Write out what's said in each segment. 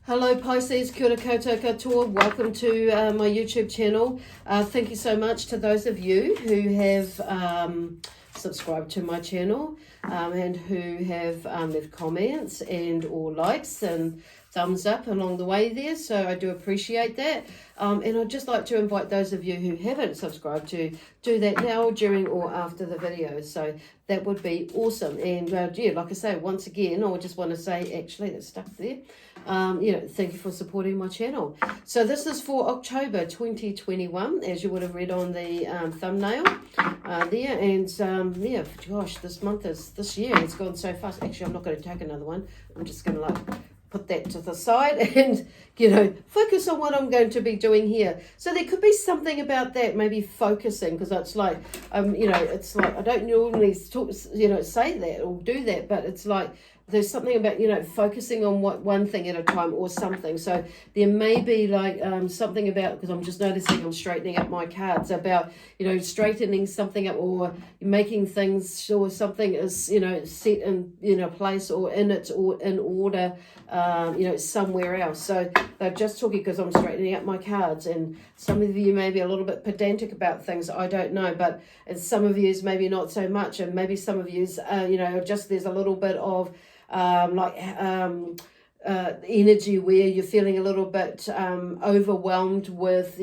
Hello Pisces, kia ora koutou katoa. Welcome to my YouTube channel. Thank you so much to those of you who have subscribed to my channel and who have left comments and or likes and thumbs up along the way there. So I do appreciate that. And I'd just like to invite those of you who haven't subscribed to do that now, during or after the video. So that would be awesome. And yeah, like I say, once again, I just want to say, actually, that's stuck there. Thank you for supporting my channel. So this is for October 2021, as you would have read on the thumbnail there. And yeah, gosh, this year has gone so fast. Actually, I'm not going to take another one. I'm just going to put that to the side and, focus on what I'm going to be doing here. So there could be something about that, maybe focusing, because it's like, it's like, I don't normally talk, say that or do that, but it's like, there's something about, focusing on one thing at a time or something. So there may be like something about, because I'm just noticing I'm straightening up my cards, about, straightening something up or making things sure something is, set in, place or in order, somewhere else. So they're just talking because I'm straightening up my cards, and some of you may be a little bit pedantic about things, I don't know, but some of you maybe not so much, and maybe some of you, just there's a little bit of energy where you're feeling a little bit overwhelmed with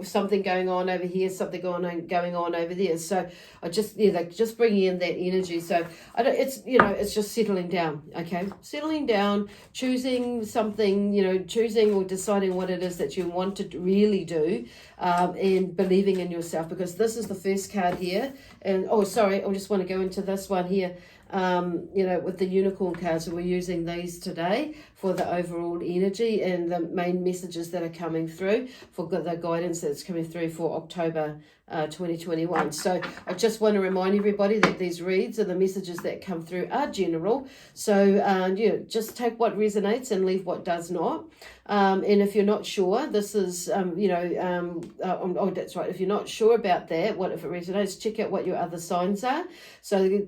something going on over here, something going on over there. So they're just bringing in that energy. So it's just settling down. Okay, settling down, choosing something, choosing or deciding what it is that you want to really do, and believing in yourself, because this is the first card here. And I just want to go into this one here. With the unicorn cards, so we're using these today for the overall energy and the main messages that are coming through for the guidance that's coming through for October 2021. So I just want to remind everybody that these reads and the messages that come through are general. So just take what resonates and leave what does not. And if you're not sure, this is, that's right. If you're not sure about that, if it resonates, check out what your other signs are. So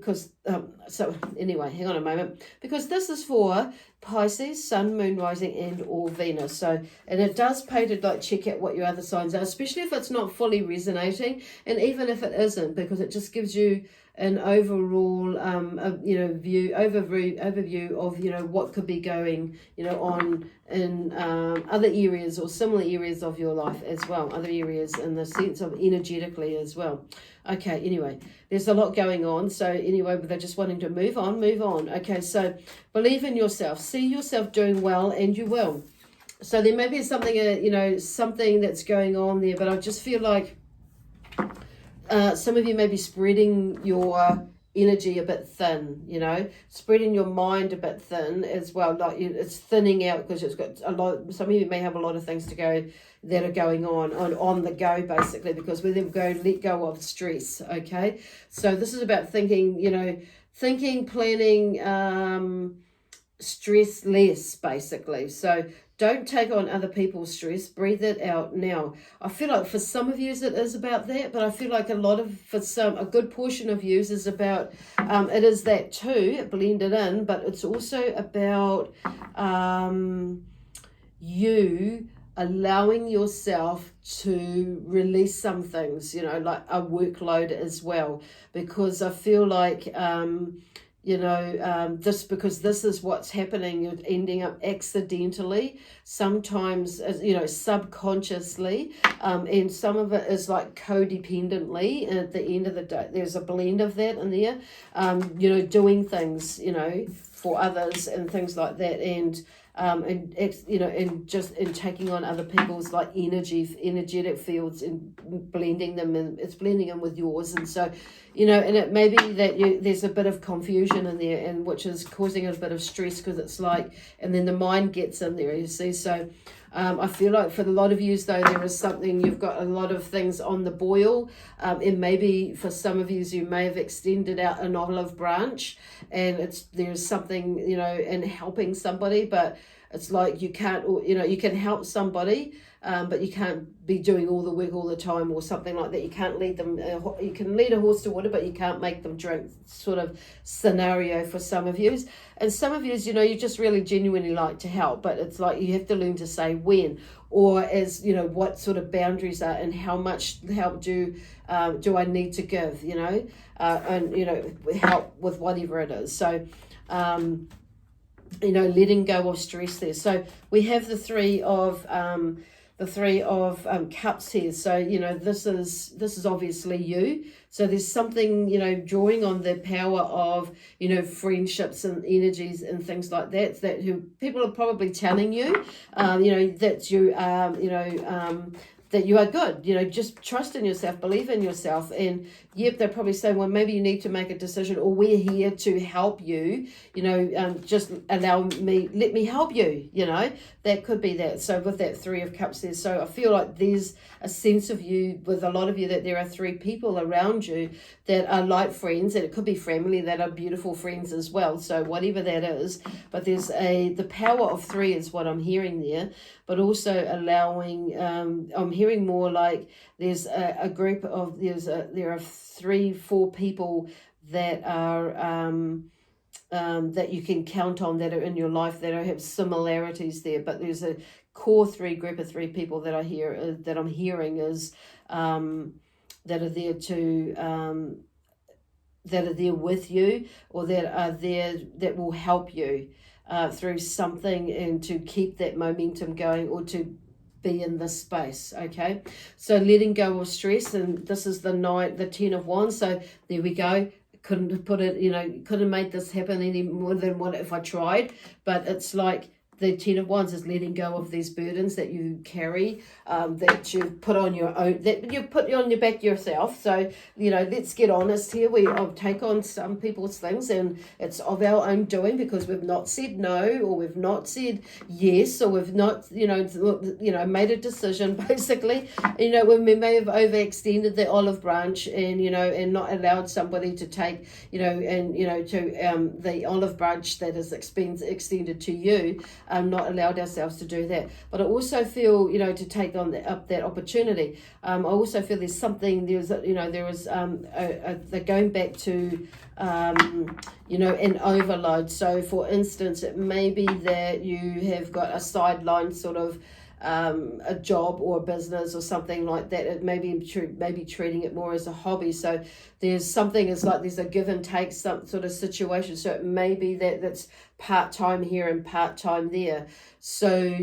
anyway, hang on a moment, because this is for Pisces, Sun, Moon, Rising, and or Venus. So, and it does pay to check out what your other signs are, especially if it's not fully resonating, and even if it isn't, because it just gives you an overall, overview of what could be going, on in other areas or similar areas of your life as well, other areas in the sense of energetically as well. Okay, anyway, there's a lot going on. So anyway, but they're just wanting to move on. Okay, so believe in yourself, see yourself doing well, and you will. So there may be something, something that's going on there, but I just feel like some of you may be spreading your energy a bit thin, spreading your mind a bit thin as well. It's thinning out because it's got a lot. Some of you may have a lot of things that are going on the go, basically, because we then let go of stress. Okay, so this is about thinking, planning, stress less, basically. So don't take on other people's stress. Breathe it out now. I feel like for some of you it is about that, but I feel like a good portion of you is about, it is that too, blend it in, but it's also about you allowing yourself to release some things, like a workload as well, because I feel like, because this is what's happening. You're ending up accidentally, sometimes, subconsciously, and some of it is like codependently. And at the end of the day, there's a blend of that in there, doing things, for others and things like that. And taking on other people's energetic fields and blending them, and it's blending in with yours. And so, and it may be that there's a bit of confusion in there, and which is causing a bit of stress, because it's like, and then the mind gets in there, you see. So I feel like for a lot of you, though, there is something, you've got a lot of things on the boil, and maybe for some of you may have extended out an olive branch, and there's something, in helping somebody, but it's like you can't, you can help somebody, but you can't be doing all the work all the time or something like that. You can't lead them, you can lead a horse to water, but you can't make them drink, sort of scenario for some of you. And some of you, you just really genuinely like to help, but it's like you have to learn to say when, or as, what sort of boundaries are and how much help do I need to give, and, help with whatever it is. So, letting go of stress there. So we have the three of cups here. So this is obviously you. So there's something drawing on the power of friendships and energies and things like that people are probably telling you that you that you are good, just trust in yourself, believe in yourself. And they're probably saying, well, maybe you need to make a decision, or we're here to help you, just let me help you, that could be that. So with that Three of Cups there, so I feel like there's a sense of you, with a lot of you, that there are three people around you that are like friends, and it could be family that are beautiful friends as well. So whatever that is, but there's the power of three is what I'm hearing there, but also allowing, I'm hearing more like there's a group of, there are 3-4 people that are, that you can count on, that are in your life, that have similarities there. But there's a core group of 3 people that I hear, that I'm hearing is that are there to that are there with you, or that are there that will help you through something, and to keep that momentum going, or to be in this space. Okay, so letting go of stress, and this is the 10 of Wands. So there we go. Couldn't put it, couldn't have made this happen any more than what if I tried. But it's like the 10 of Wands is letting go of these burdens that you carry, that you put on your own, that you put on your back yourself. So, let's get honest here. I'll take on some people's things, and it's of our own doing, because we've not said no, or we've not said yes, or we've not, made a decision, basically. When we may have overextended the olive branch, and, and not allowed somebody to take, to the olive branch that is extended to you, not allowed ourselves to do that. But I also feel, to take on that opportunity. I also feel there's something, there is, they're going back to, an overload. So for instance, it may be that you have got a sideline sort of, a job or a business or something like that. It maybe treating it more as a hobby. So there's something, it's like there's a give and take, some sort of situation. So it may be that's part-time here and part-time there. So,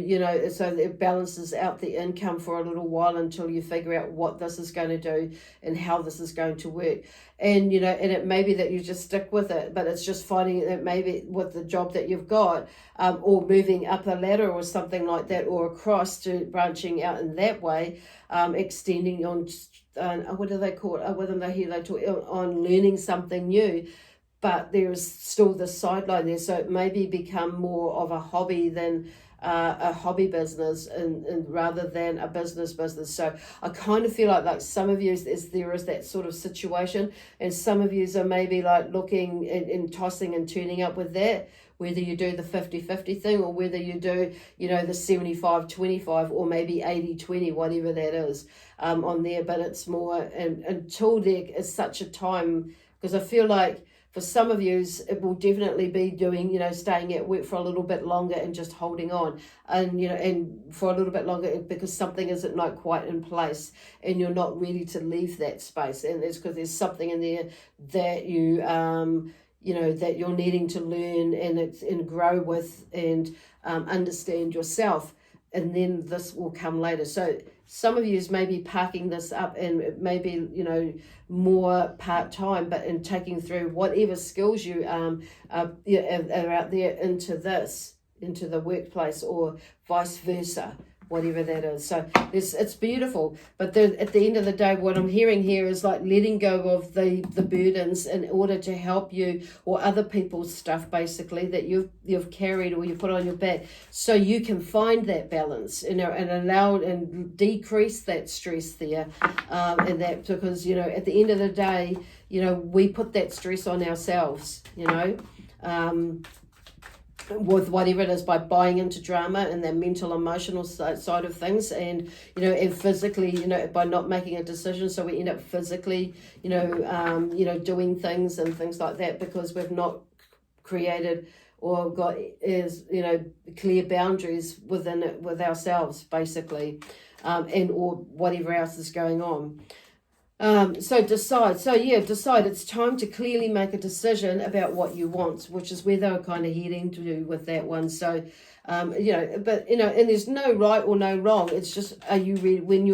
so it balances out the income for a little while until you figure out what this is going to do and how this is going to work. And, and it may be that you just stick with it, but it's just finding that maybe with the job that you've got, or moving up a ladder or something like that, or across to branching out in that way, extending on, what do they call it? With them, they talk on learning something new. But there is still the sideline there, so it maybe become more of a hobby than a hobby business, and rather than a business. So I kind of feel like some of you, there is that sort of situation, and some of you are maybe like looking and tossing and turning up with that, whether you do the 50-50 thing, or whether you do, the 75-25, or maybe 80-20, whatever that is, on there. But it's more, and until there is such a time, because I feel like for some of you, it will definitely be doing, staying at work for a little bit longer and just holding on, and, and for a little bit longer, because something isn't not quite in place and you're not ready to leave that space. And it's because there's something in there that you, that you're needing to learn and grow with, and understand yourself. And then this will come later. So some of you is maybe parking this up, and maybe, more part-time, but in taking through whatever skills you are out there into the workplace, or vice versa, whatever that is. So it's beautiful. But at the end of the day, what I'm hearing here is like letting go of the burdens in order to help you, or other people's stuff, basically, that you've carried or you put on your back, so you can find that balance, and allow and decrease that stress there, and that, because at the end of the day, we put that stress on ourselves, with whatever it is, by buying into drama and the mental emotional side of things, and and physically, by not making a decision, so we end up physically doing things and things like that, because we've not created or got clear boundaries within it with ourselves, basically, and or whatever else is going on. So decide. Decide. It's time to clearly make a decision about what you want, which is where they were kind of heading to with that one. So, and there's no right or no wrong. It's just, are you ready when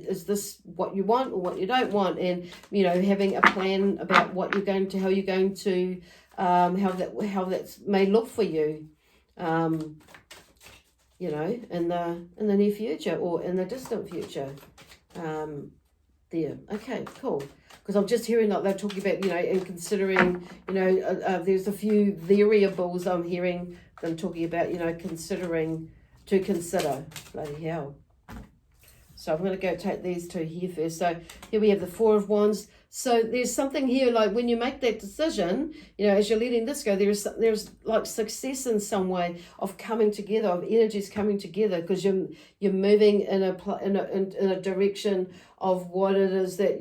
is this what you want or what you don't want? And, having a plan about what you're going to, how you're going to, how that may look for you, in the near future or in the distant future. There. Okay, cool. Because I'm just hearing like they're talking about, and considering, there's a few variables I'm hearing them talking about, to consider. Bloody hell. So I'm going to go take these two here first. So here we have the Four of Wands. So there's something here, like when you make that decision, as you're letting this go, there's like success in some way of coming together, of energies coming together, because you're moving in a direction of what it is that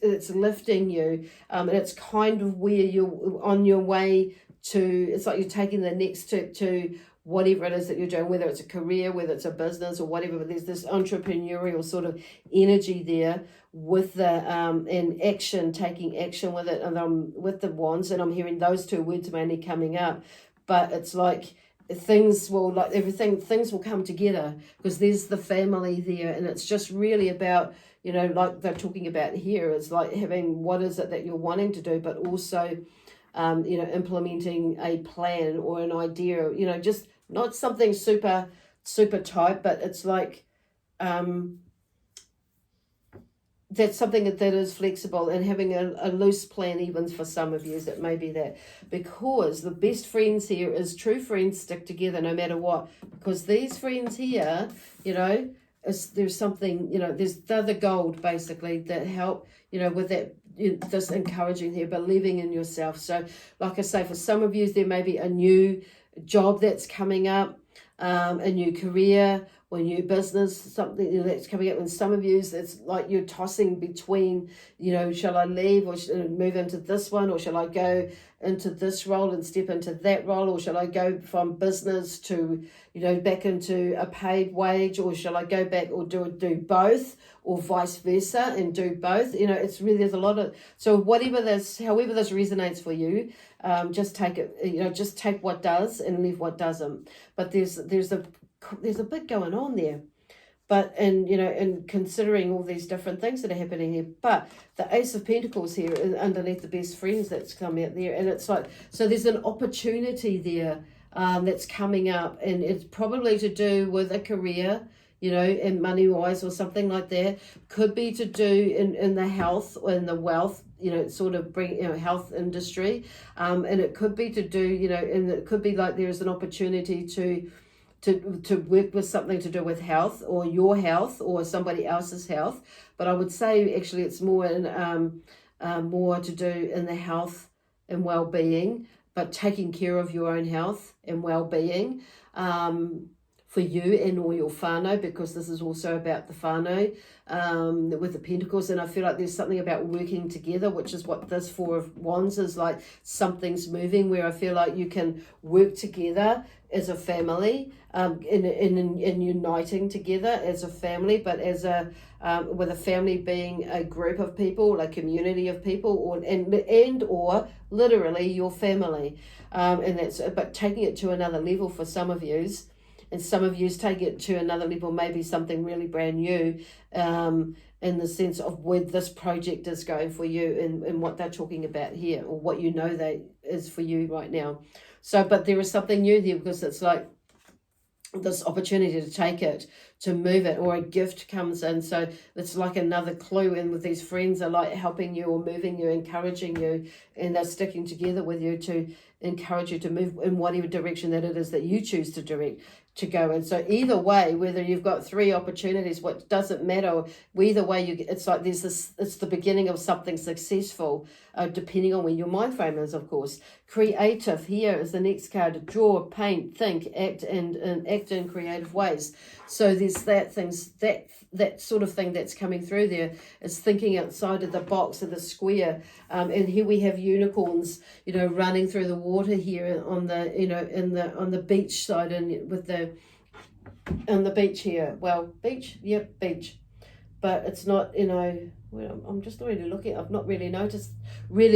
that's lifting you, and it's kind of where you're on your way to. It's like you're taking the next step to whatever it is that you're doing, whether it's a career, whether it's a business or whatever, but there's this entrepreneurial sort of energy there with the and action, taking action with it, and with the wands, and I'm hearing those two words mainly coming up, but it's like things will come together, because there's the family there, and it's just really about, like they're talking about here, is like having what is it that you're wanting to do, but also implementing a plan or an idea, just not something super, super tight, but it's like, that's something that is flexible, and having a loose plan, even for some of you, it may be that, because the best friends here is true friends stick together no matter what, because these friends here, there's something, they're the gold basically that help, with that, this encouraging here, believing in yourself. So like I say, for some of you, there may be a new job that's coming up, a new career or new business, something that's coming up. And some of you, it's like you're tossing between, shall I leave or move into this one, or shall I go into this role and step into that role, or shall I go from business to, back into a paid wage, or shall I go back or do both, or vice versa and do both? It's really, there's a lot of, so however this resonates for you, just take it, just take what does and leave what doesn't. But there's a bit going on there, but and considering all these different things that are happening here. But the Ace of Pentacles here is underneath the best friends that's come out there, and it's like, so there's an opportunity there that's coming up, and it's probably to do with a career, and money wise or something like that. Could be to do in the health or in the wealth, sort of bring, health industry, and it could be to do, and it could be like there's an opportunity to work with something to do with health, or your health or somebody else's health. But I would say actually it's more more to do in the health and well-being, but taking care of your own health and well-being for you and all your whānau, because this is also about the whānau with the Pentacles. And I feel like there's something about working together, which is what this Four of Wands is like. Something's moving where I feel like you can work together as a family, in uniting together as a family, but as a with a family being a group of people, a community of people, or literally your family, and that's, but taking it to another level for some of yous. And some of yous take it to another level, maybe something really brand new, in the sense of where this project is going for you, and what they're talking about here, or what that is for you right now. So, but there is something new there, because it's like this opportunity to take it, to move it, or a gift comes in. So it's like another clue, and with these friends are like helping you or moving you, encouraging you, and they're sticking together with you to encourage you to move in whatever direction that it is that you choose to go in. So either way, whether you've got 3 opportunities, what doesn't matter. Either way, it's like there's this. It's the beginning of something successful, depending on where your mind frame is, of course. Creative. Here is the next card: draw, paint, think, act, and act in creative ways. So there's that sort of thing that's coming through there. Is thinking outside of the box of the square. And here we have unicorns, running through the water here on the on the beach side, and with on the beach here. Well, beach, yep, beach. But it's not, well, I'm just already looking. I've not really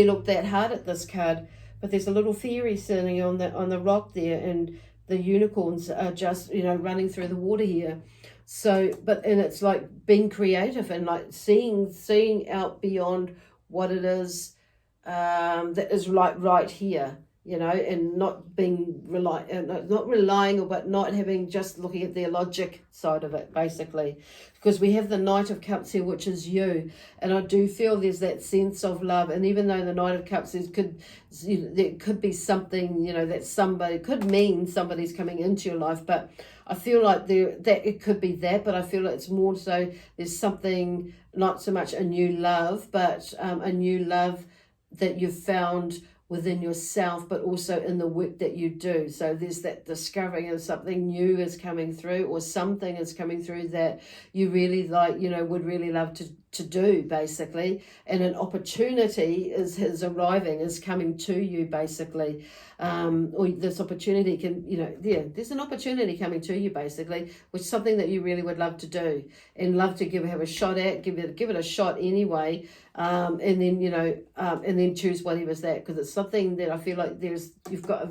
looked that hard at this card. But there's a little fairy sitting on the rock there, and the unicorns are just, running through the water here. So, and it's like being creative and like seeing out beyond what it is that is right here, and not being not relying, but not having just looking at the logic side of it, basically. Because we have the Knight of Cups here, which is you, and I do feel there's that sense of love. And even though the Knight of Cups there could be something, that somebody could mean somebody's coming into your life, but I feel like that it could be that, but I feel like it's more so there's something, not so much a new love, but a new love that you've found within yourself, but also in the work that you do. So there's that discovering of something new is coming through, or something is coming through that you really like, would really love to do, basically. And an opportunity is arriving, is coming to you, basically. Or this opportunity can, there's an opportunity coming to you, basically, which is something that you really would love to do and love to have a shot at, give it a shot anyway. And then choose whatever's that, because it's something that I feel like you've got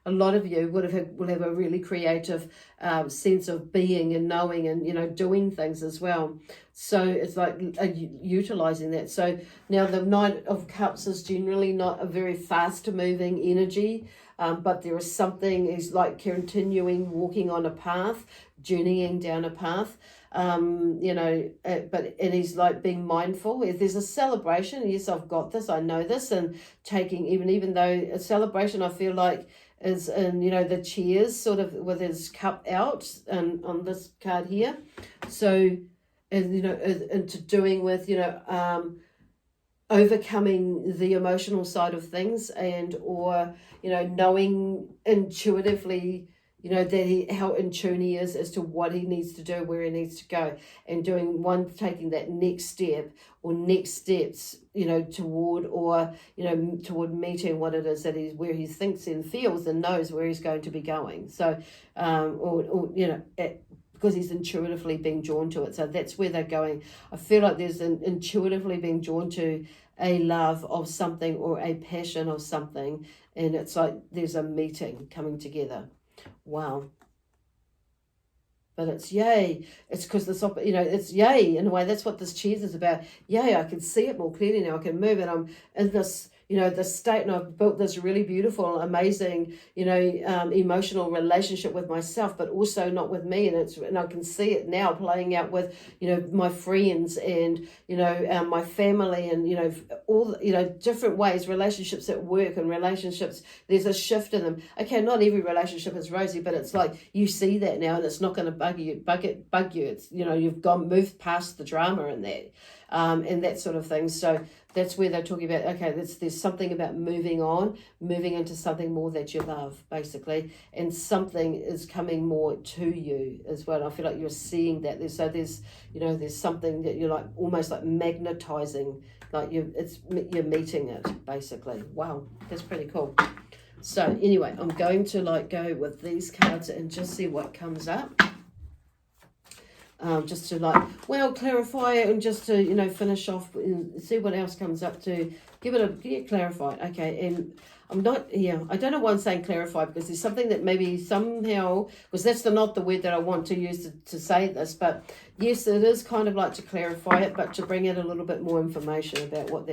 a lot of you will have a really creative sense of being and knowing and doing things as well. So it's like utilizing that. So now the Knight of Cups is generally not a very fast moving energy, but there is something is like continuing walking on a path, journeying down a path. But it is like being mindful. If there's a celebration, yes, I've got this, I know this, and taking even though a celebration, I feel like is in the cheers sort of with his cup out and on this card here. So into doing with overcoming the emotional side of things, and or knowing intuitively that how in tune he is as to what he needs to do, where he needs to go, and taking that next step or next steps, toward meeting what it is that where he thinks and feels and knows where he's going to be going. So, because he's intuitively being drawn to it. So that's where they're going. I feel like there's an intuitively being drawn to a love of something or a passion of something. And it's like there's a meeting coming together. Wow. But it's yay. It's because it's yay in a way. That's what this cheers is about. Yay, I can see it more clearly now. I can move it. I'm in this, this state, and I've built this really beautiful, amazing, emotional relationship with myself, but also not with me. And I can see it now playing out with, my friends and, my family and, all, different ways, relationships at work and relationships. There's a shift in them. Okay, not every relationship is rosy, but it's like you see that now, and it's not going to bug you. It's, you've moved past the drama in that, and that sort of thing. So that's where they're talking about, okay, there's something about moving into something more that you love, basically, and something is coming more to you as well. I feel like you're seeing that. There's something that you're like almost like magnetizing, like you're meeting it, basically. Wow, that's pretty cool. So anyway, I'm going to go with these cards and just see what comes up. Just to clarify it, and just to finish off and see what else comes up, to get clarified. Okay, and I don't know why I'm saying clarify, because there's something that maybe somehow, because that's not the word that I want to use to say this, but yes, it is kind of like to clarify it, but to bring out a little bit more information about what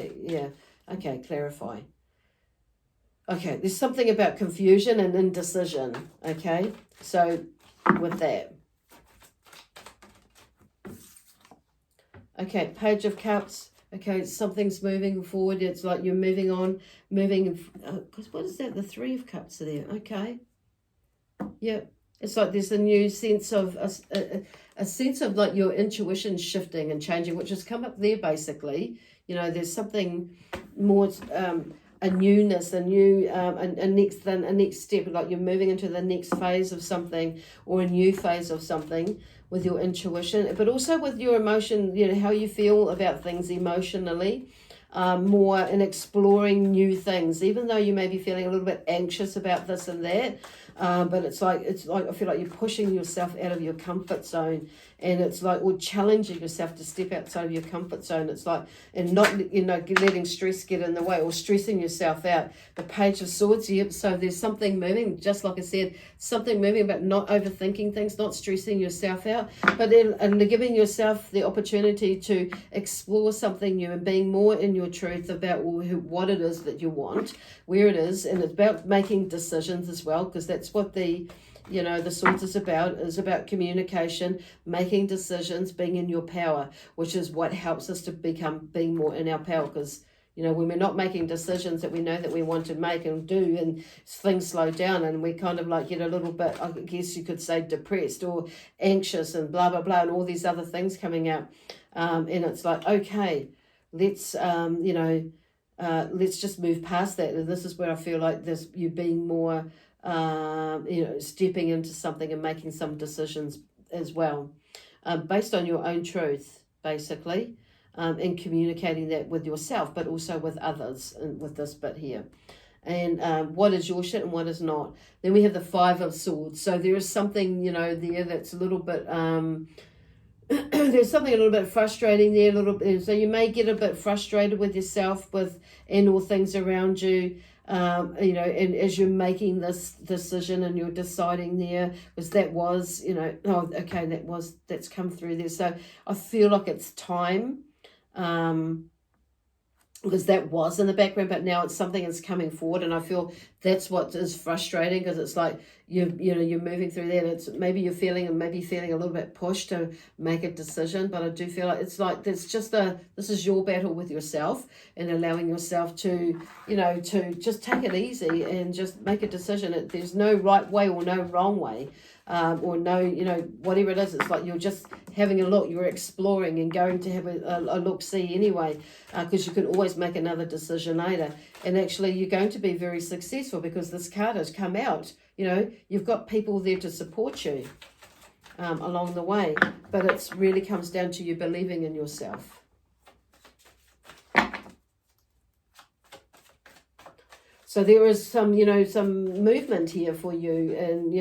clarify. Okay, there's something about confusion and indecision. Okay, so with that. Okay, Page of Cups, Okay, something's moving forward. It's like you're moving on, because what is that? The Three of Cups are there. Okay. Yeah. It's like there's a new sense of, a sense of like your intuition shifting and changing, which has come up there basically. You know, there's something more, a newness, a next step, like you're moving into the next phase of something or a new phase of something with your intuition, but also with your emotion, you know, how you feel about things emotionally, more in exploring new things, even though you may be feeling a little bit anxious about this and that. But it's like I feel like you're pushing yourself out of your comfort zone, and it's like, or challenging yourself to step outside of your comfort zone. It's like, and not, you know, letting stress get in the way or stressing yourself out. The Page of Swords, yep. So there's something moving, just like I said, something moving, but not overthinking things, not stressing yourself out, but then and giving yourself the opportunity to explore something new and being more in your truth about what it is that you want, where it is, and it's about making decisions as well, because that's what the Swords is about communication, making decisions, being in your power, which is what helps us to being more in our power. Because, you know, when we're not making decisions that we know that we want to make and do, and things slow down and we kind of like get a little bit, I guess you could say, depressed or anxious and blah, blah, blah, and all these other things coming out. And it's like, okay, let's, let's just move past that. And this is where I feel like you being more, stepping into something and making some decisions as well, based on your own truth, basically, and communicating that with yourself, but also with others, and with this bit here. And what is your shit and what is not. Then we have the Five of Swords. So there is something, you know, there that's a little bit, there's something a little bit frustrating there, a little bit. So you may get a bit frustrated with yourself, and all things around you. And as you're making this decision and you're deciding there, that's come through there. So I feel like it's time, because that was in the background, but now it's something that's coming forward, and I feel that's what is frustrating, because it's like you're moving through there, and it's maybe you're feeling a little bit pushed to make a decision. But I do feel like it's like this is your battle with yourself, and allowing yourself to just take it easy and just make a decision. There's no right way or no wrong way. Or no, whatever it is, it's like you're just having a look, you're exploring and going to have a look-see anyway, because you can always make another decision later. And actually you're going to be very successful, because this card has come out, you've got people there to support you along the way, but it really comes down to you believing in yourself. So there is some movement here for you, and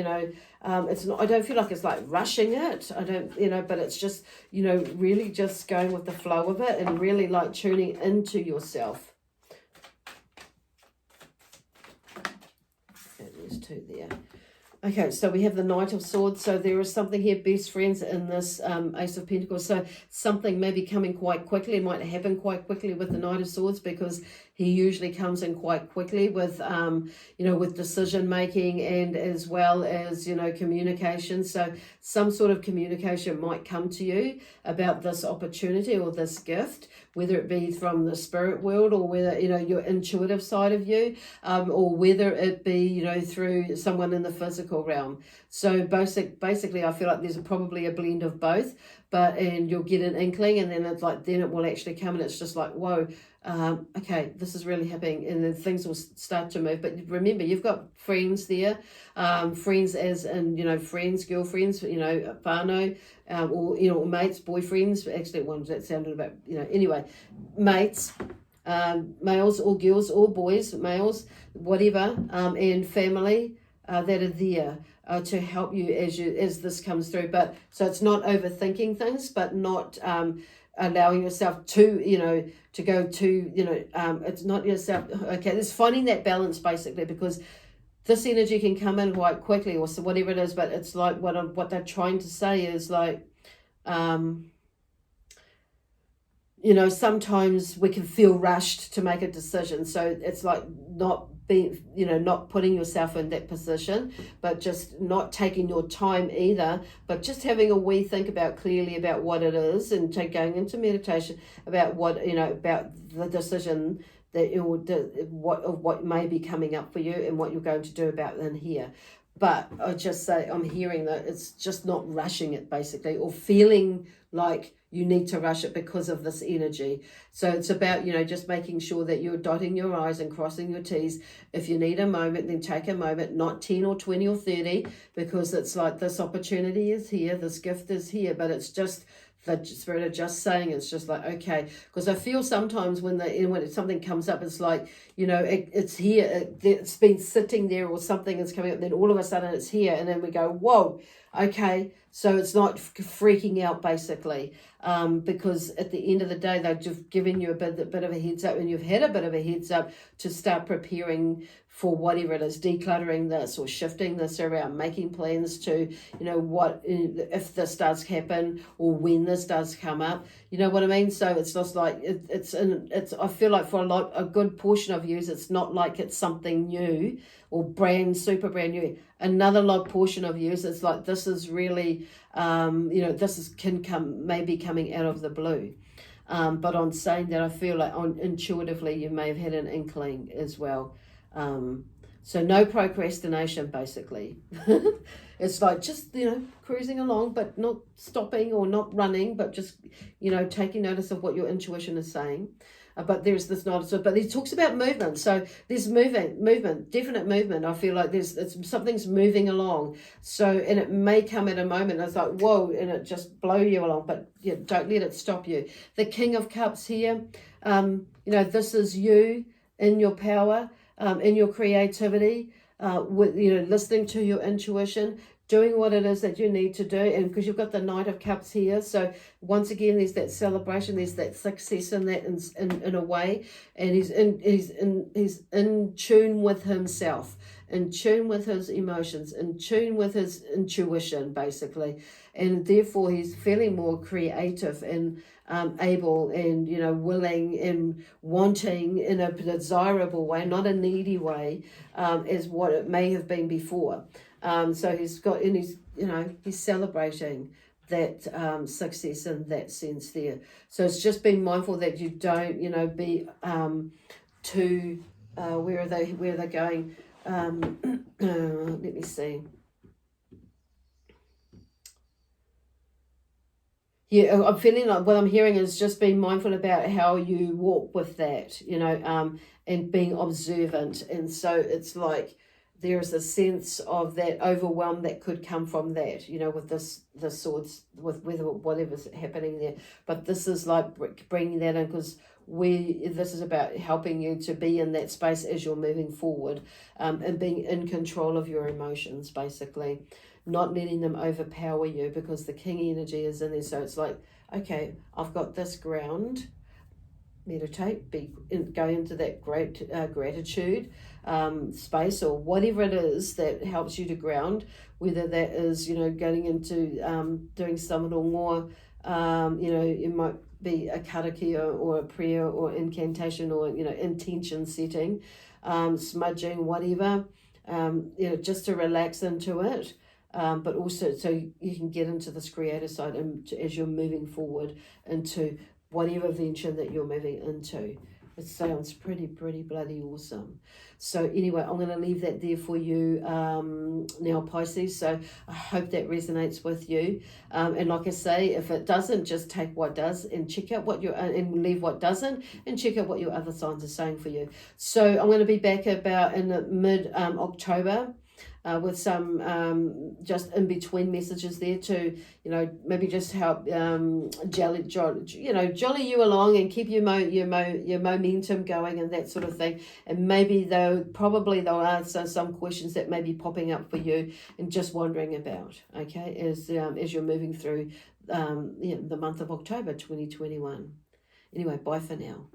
it's not. I don't feel like it's like rushing it. I don't, but it's just, really just going with the flow of it and really like tuning into yourself. Okay, there's two there. Okay, so we have the Knight of Swords. So there is something here, best friends, in this Ace of Pentacles. So something may be coming quite quickly. It might happen quite quickly with the Knight of Swords, because he usually comes in quite quickly with, with decision making, and as well as, communication. So some sort of communication might come to you about this opportunity or this gift, whether it be from the spirit world, or whether, your intuitive side of you, or whether it be, through someone in the physical realm. So basically, I feel like there's probably a blend of both, and you'll get an inkling, and then it's like, then it will actually come, and it's just like, whoa, okay, this is really happening, and then things will start to move. But remember, you've got friends there, friends as in, friends, girlfriends, whānau, or mates, boyfriends. Actually, one that sounded about, anyway, mates, males or girls or boys, males, whatever, and family that are there to help you as this comes through. But so it's not overthinking things, but not allowing yourself to to go to it's not yourself. Okay, it's finding that balance basically, because this energy can come in quite quickly, or so whatever it is. But it's like what they're trying to say is like, sometimes we can feel rushed to make a decision. So it's like not be, not putting yourself in that position, but just not taking your time either, but just having a wee think clearly about what it is, and going into meditation about what, about the decision that what may be coming up for you and what you're going to do about in here. But I just say, I'm hearing that it's just not rushing it, basically, or feeling like you need to rush it because of this energy. So it's about, just making sure that you're dotting your I's and crossing your T's. If you need a moment, then take a moment, not 10 or 20 or 30, because it's like this opportunity is here, this gift is here, but it's just the Spirit of just saying, it's just like, okay, because I feel sometimes when something comes up, it's like, it's here, it's been sitting there, or something is coming up, then all of a sudden it's here, and then we go, whoa, okay, so it's not freaking out, basically, because at the end of the day, they're just giving you a bit of a heads up, and you've had a bit of a heads up to start preparing for whatever it is, decluttering this or shifting this around, making plans to, what if this does happen, or when this does come up, you know what I mean? So it's just like, it's I feel like for a good portion of you, it's not like it's something new or super brand new. Another portion of you, it's like, this is really, maybe coming out of the blue. But on saying that, I feel like intuitively you may have had an inkling as well. So no procrastination, basically. It's like just, cruising along, but not stopping or not running, but just, taking notice of what your intuition is saying. But there's this but he talks about movement. So there's movement, definite movement. I feel like something's moving along. So, and it may come at a moment, it's like, whoa, and it just blow you along, but don't let it stop you. The King of Cups here, this is you in your power, in your creativity, with, listening to your intuition, doing what it is that you need to do. And because you've got the Knight of Cups here, so once again, there's that celebration, there's that success in that, in a way, and he's in tune with himself, in tune with his emotions, in tune with his intuition, basically, and therefore he's feeling more creative and able and, willing and wanting in a desirable way, not a needy way, as what it may have been before. So he's celebrating that success in that sense there. So it's just being mindful that you don't, be too, where are they going? Let me see. Yeah, I'm feeling like what I'm hearing is just being mindful about how you walk with that, and being observant. And so it's like there's a sense of that overwhelm that could come from that, with the swords, with whatever's happening there. But this is like bringing that in, because this is about helping you to be in that space as you're moving forward, and being in control of your emotions, basically, not letting them overpower you, because the King energy is in there. So it's like, okay, I've got this ground. Meditate, go into that great gratitude space, or whatever it is that helps you to ground, whether that is, getting into doing some little more, it might be a karaki or a prayer or incantation, or, intention setting, smudging, whatever, just to relax into it. But also so you can get into this creator side, and as you're moving forward into whatever venture that you're moving into. It sounds pretty bloody awesome. So anyway, I'm going to leave that there for you now, Pisces. So I hope that resonates with you. And like I say, if it doesn't, just take what does and check out what and leave what doesn't, and check out what your other signs are saying for you. So I'm going to be back about in the mid-October. With some just in between messages there to, maybe just help jolly you along and keep your momentum going and that sort of thing. And maybe they'll answer some questions that may be popping up for you and just wondering about, okay, as you're moving through the month of October 2021. Anyway, bye for now.